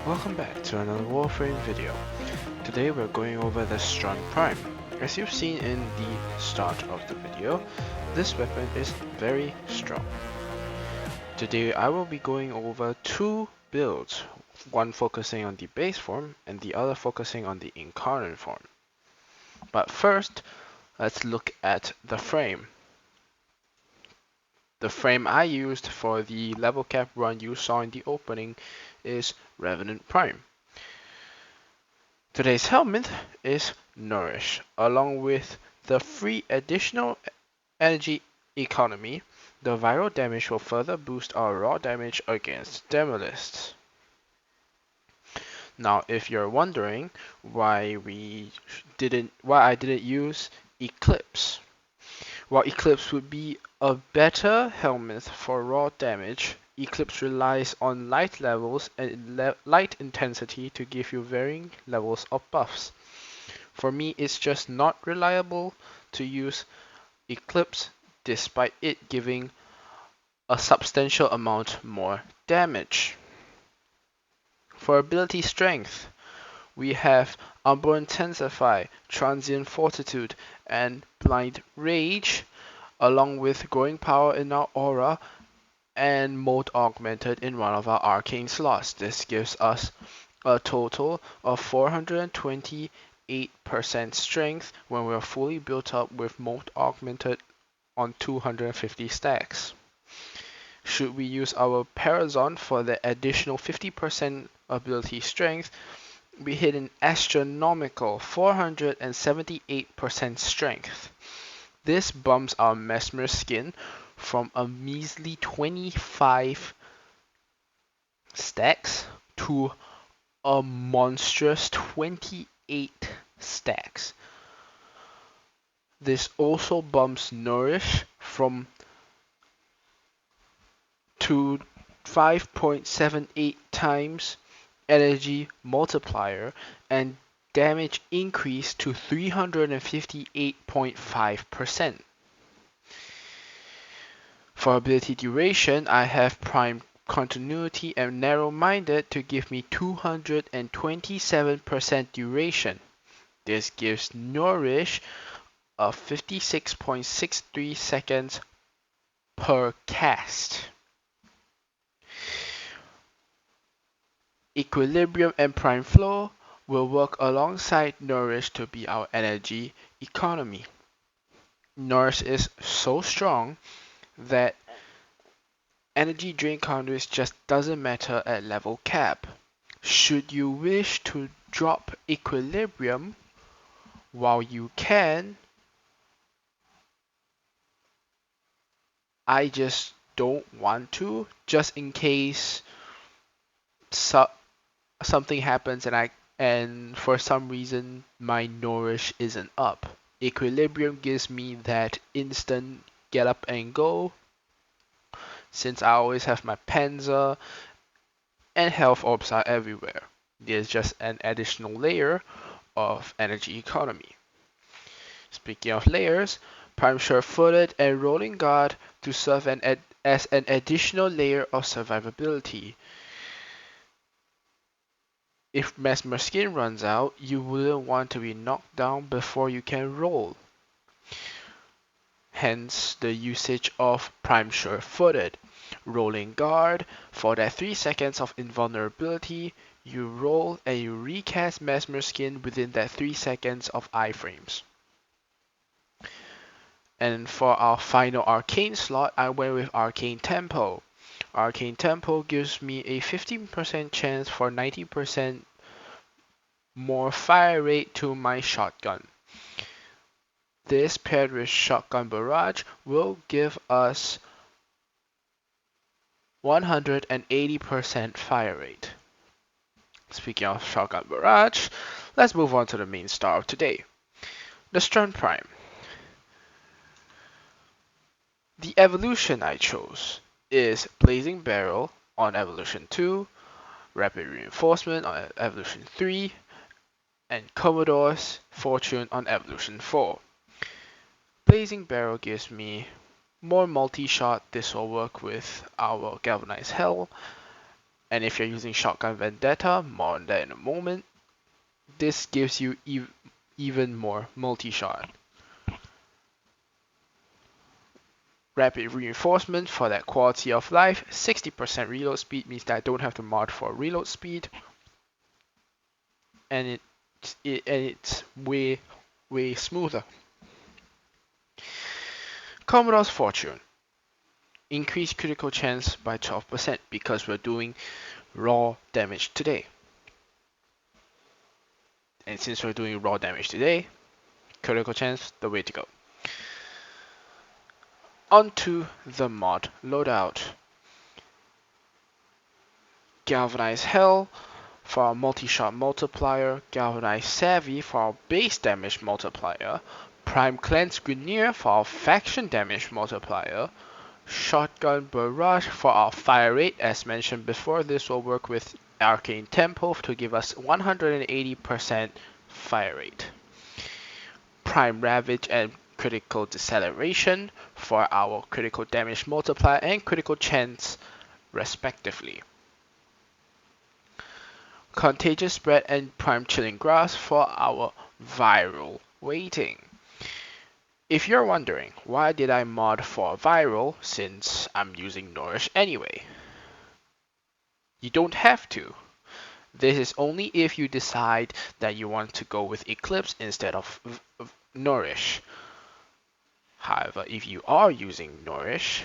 Welcome back to another Warframe video. Today we're going over the Strun Prime. As you've seen in the start of the video, this weapon is very strong. Today I will be going over two builds, one focusing on the base form and the other focusing on the incarnate form. But first, let's look at the frame. The frame I used for the level cap run you saw in the opening is Revenant Prime. Today's helmet is Nourish, along with the free additional energy economy. The viral damage will further boost our raw damage against Doomelfs. Now, if you're wondering why I didn't use Eclipse, while Eclipse would be a better helmet for raw damage, Eclipse relies on light levels and light intensity to give you varying levels of buffs. For me, it's just not reliable to use Eclipse despite it giving a substantial amount more damage. For ability strength, we have Unborn Intensify, Transient Fortitude, and Blind Rage, along with Growing Power in our aura and Mode Augmented in one of our arcane slots. This gives us a total of 428% strength when we're fully built up with Mode Augmented on 250 stacks. Should we use our Parazon for the additional 50% ability strength, we hit an astronomical 478% strength. This bumps our Mesmer skin from a measly 25 stacks to a monstrous 28 stacks. This also bumps Nourish from to 5.78 times energy multiplier and damage increase to 358.5%. For ability duration, I have Prime Continuity and Narrow Minded to give me 227% duration. This gives Nourish a 56.63 seconds per cast. Equilibrium and Prime Flow will work alongside Nourish to be our energy economy. Nourish is so strong that energy drain conduits just doesn't matter at level cap. Should you wish to drop Equilibrium, while you can, I just don't want to, just in case something happens and for some reason my Nourish isn't up. Equilibrium gives me that instant get up and go, since I always have my Panzer and health orbs are everywhere. There's just an additional layer of energy economy. Speaking of layers, Prime Sure-Footed and Rolling Guard to serve as an additional layer of survivability. If Mesmer Skin runs out, you wouldn't want to be knocked down before you can roll. Hence the usage of Prime Sure-Footed. Rolling Guard, for that 3 seconds of invulnerability, you roll and you recast Mesmer Skin within that 3 seconds of iframes. And for our final arcane slot, I went with Arcane Tempo. Arcane Tempo gives me a 15% chance for 90% more fire rate to my shotgun. This paired with Shotgun Barrage will give us 180% fire rate. Speaking of Shotgun Barrage, let's move on to the main star of today, the Strun Prime. The evolution I chose is Blazing Barrel on Evolution 2, Rapid Reinforcement on Evolution 3, and Commodore's Fortune on Evolution 4. Blazing Barrel gives me more multi-shot. This will work with our Galvanized Hell, and if you're using Shotgun Vendetta, more on that in a moment, this gives you even more multi-shot. Rapid Reinforcement for that quality of life. 60% reload speed means that I don't have to mod for reload speed, and it's way smoother. Commodore's Fortune. Increase critical chance by 12% because we're doing raw damage today. And since we're doing raw damage today, critical chance, the way to go. Onto the mod loadout. Galvanized Hell for our multi-shot multiplier, Galvanized Savvy for our base damage multiplier, Prime Cleanse Grineer for our faction damage multiplier, Shotgun Barrage for our fire rate. As mentioned before, this will work with Arcane Tempo to give us 180% fire rate. Prime Ravage and Critical Deceleration for our critical damage multiplier and critical chance respectively. Contagious Spread and Prime Chilling Grass for our viral weighting. If you're wondering, why did I mod for viral since I'm using Nourish anyway? You don't have to. This is only if you decide that you want to go with Eclipse instead of Nourish. However, if you are using Nourish,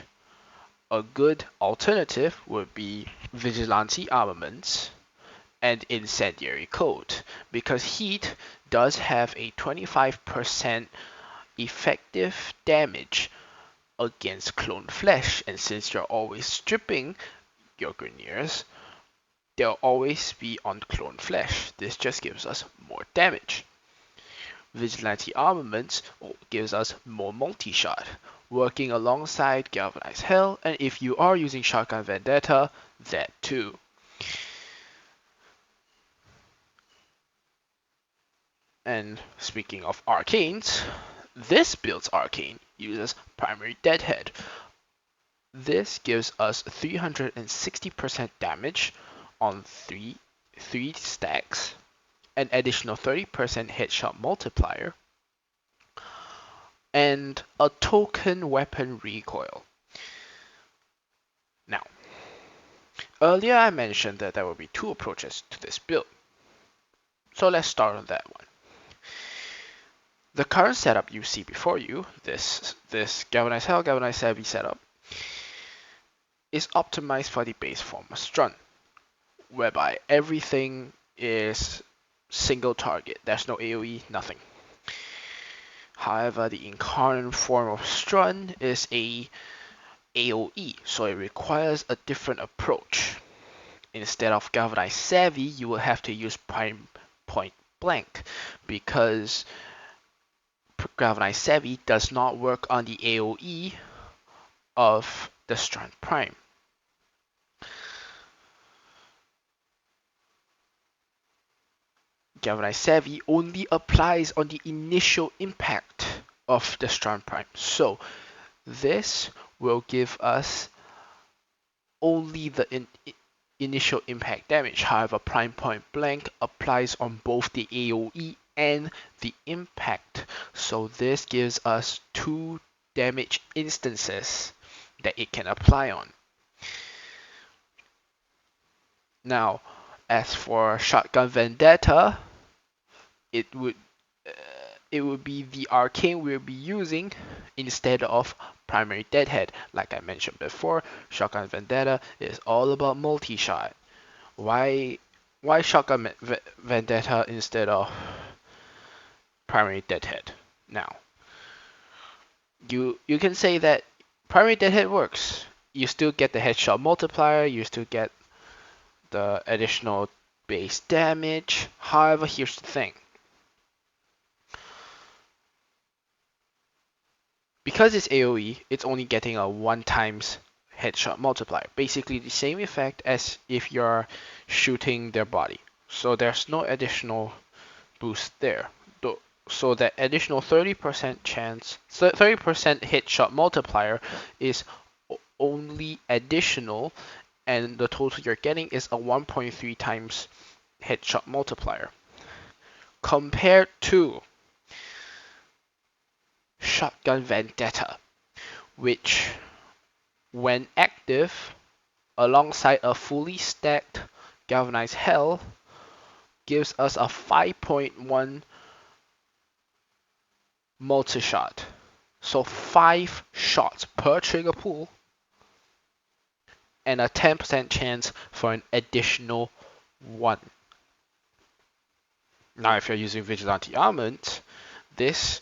a good alternative would be Vigilante Armaments and Incendiary Coat, because heat does have a 25% effective damage against clone flesh, and since you're always stripping your Grineers, they'll always be on clone flesh. This just gives us more damage. Vigilante Armaments gives us more multi-shot, working alongside Galvanized Hell, and if you are using Shotgun Vendetta, that too. And speaking of arcanes, this build's arcane uses Primary Deadhead. This gives us 360% damage on 3 stacks, an additional 30% headshot multiplier, and a token weapon recoil. Now, earlier I mentioned that there will be 2 approaches to this build, so let's start on that one. The current setup you see before you, this Galvanized Hell, Galvanized Savvy setup, is optimized for the base form of Strun, whereby everything is single target. There's no AoE, nothing. However, the incarnate form of Strun is a AoE, so it requires a different approach. Instead of Galvanized Savvy, you will have to use Prime Point Blank, because Galvanized Savvy does not work on the AoE of the Strun Prime. Galvanized Savvy only applies on the initial impact of the Strun Prime. So this will give us only the initial impact damage. However, Prime Point Blank applies on both the AoE and the impact. So this gives us 2 damage instances that it can apply on. Now, as for Shotgun Vendetta, it would be the arcane we'll be using instead of Primary Deadhead. Like I mentioned before, Shotgun Vendetta is all about multi-shot. Why Shotgun Vendetta instead of Primary Deadhead? Now, you can say that Primary Deadhead works. You still get the headshot multiplier, you still get the additional base damage. However, here's the thing. Because it's AoE, it's only getting a 1 times headshot multiplier. Basically the same effect as if you're shooting their body. So there's no additional boost there. So that additional 30% chance, 30% headshot multiplier is only additional, and the total you're getting is a 1.3 times headshot multiplier. Compared to Shotgun Vendetta, which when active alongside a fully stacked galvanized hell gives us a 5.1 multi-shot. So 5 shots per trigger pool and a 10% chance for an additional 1. Now if you're using Vigilante Armament, this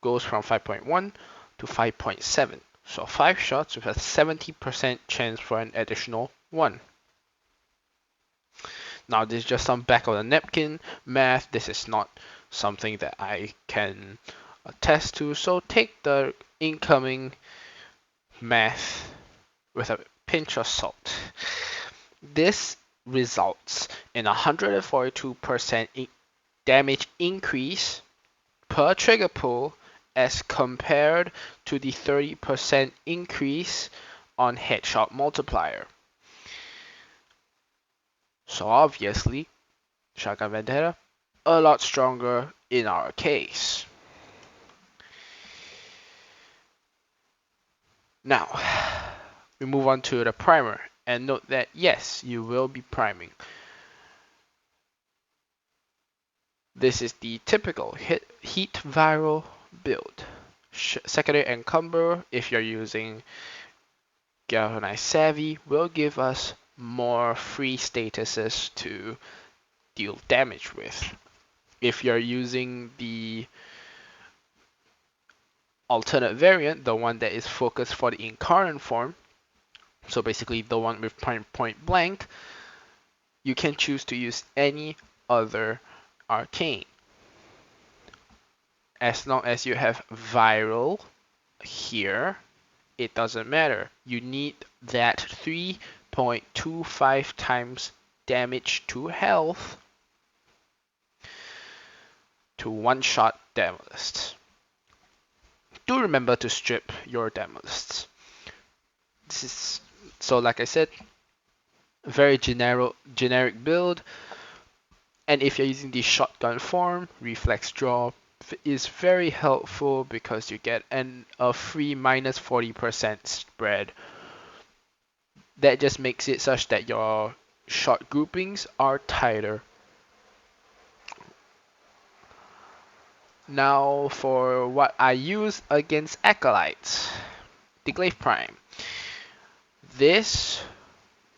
goes from 5.1 to 5.7. So 5 shots with a 70% chance for an additional 1. Now this is just some back of the napkin math. This is not something that I can attest to. So take the incoming math with a pinch of salt. This results in a 142% damage increase per trigger pull as compared to the 30% increase on headshot multiplier. So obviously, Shotgun Vendetta, a lot stronger in our case. Now, we move on to the primer, and note that yes, you will be priming. This is the typical heat viral build. Secondary Encumber, if you're using Galvanized Savvy, will give us more free statuses to deal damage with. If you're using the alternate variant, the one that is focused for the incarnate form, so basically the one with point blank, you can choose to use any other arcane. As long as you have viral here, it doesn't matter. You need that 3.25 times damage to health to one-shot Demolists. Do remember to strip your Demolists. This is, so like I said, very generic build, and if you're using the shotgun form, reflex draw is very helpful because you get a free minus 40% spread. That just makes it such that your shot groupings are tighter. Now for what I use against Acolytes, the Glaive Prime. This,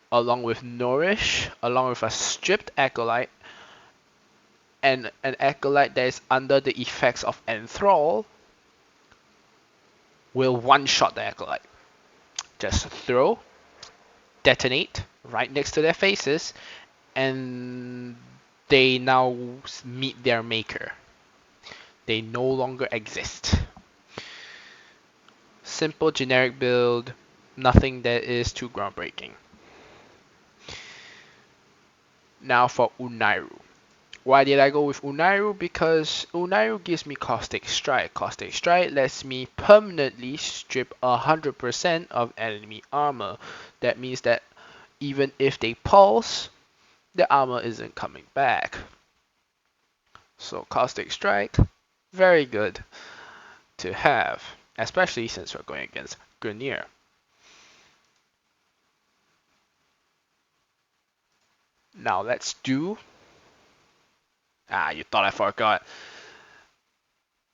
along with Nourish, along with a stripped Acolyte, and an Acolyte that is under the effects of Enthrall, will one-shot the Acolyte. Just throw, detonate right next to their faces, and they now meet their maker. They no longer exist. Simple generic build, nothing that is too groundbreaking. Now for Unairu. Why did I go with Unairu? Because Unairu gives me Caustic Strike. Caustic Strike lets me permanently strip 100% of enemy armor. That means that even if they pulse, the armor isn't coming back. So Caustic Strike, very good to have, especially since we're going against Grineer. Now let's do... you thought I forgot.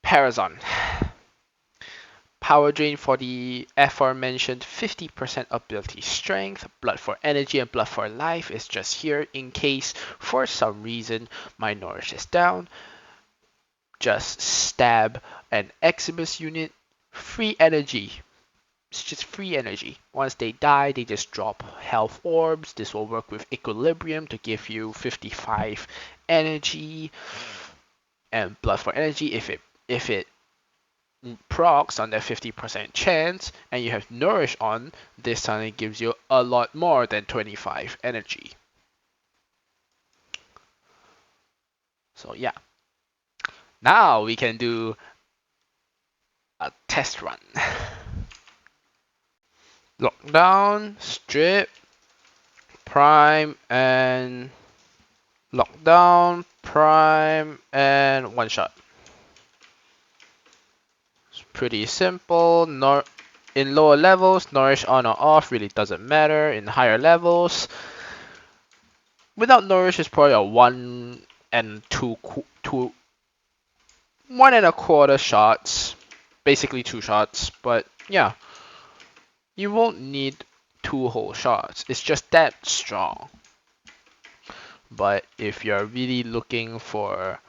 Parazon. Power drain for the aforementioned 50% ability strength. Blood for energy and blood for life is just here in case for some reason my Nourish is down. Just stab an Exibus unit. Free energy. It's just free energy. Once they die, they just drop health orbs. This will work with equilibrium to give you 55 energy and blood for energy. If it procs on that 50% chance and you have nourish on, this suddenly gives you a lot more than 25 energy. So yeah, now we can do a test run. Lockdown, strip, prime, and lockdown, prime, and one shot. It's pretty simple. In lower levels, nourish on or off really doesn't matter. In higher levels, without nourish, it's probably a 1 and a quarter shots, basically 2 shots. But yeah, you won't need 2 whole shots. It's just that strong. But if you're really looking for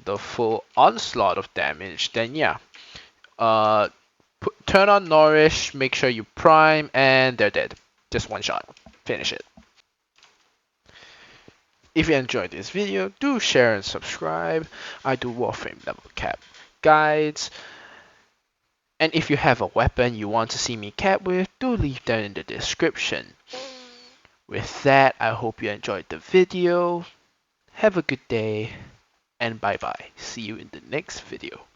the full onslaught of damage, then yeah, uh, turn on nourish, make sure you prime, and they're dead. Just one shot. Finish it. If you enjoyed this video, do share and subscribe. I do Warframe level cap guides. And if you have a weapon you want to see me cap with, do leave that in the description. With that, I hope you enjoyed the video. Have a good day, and bye bye. See you in the next video.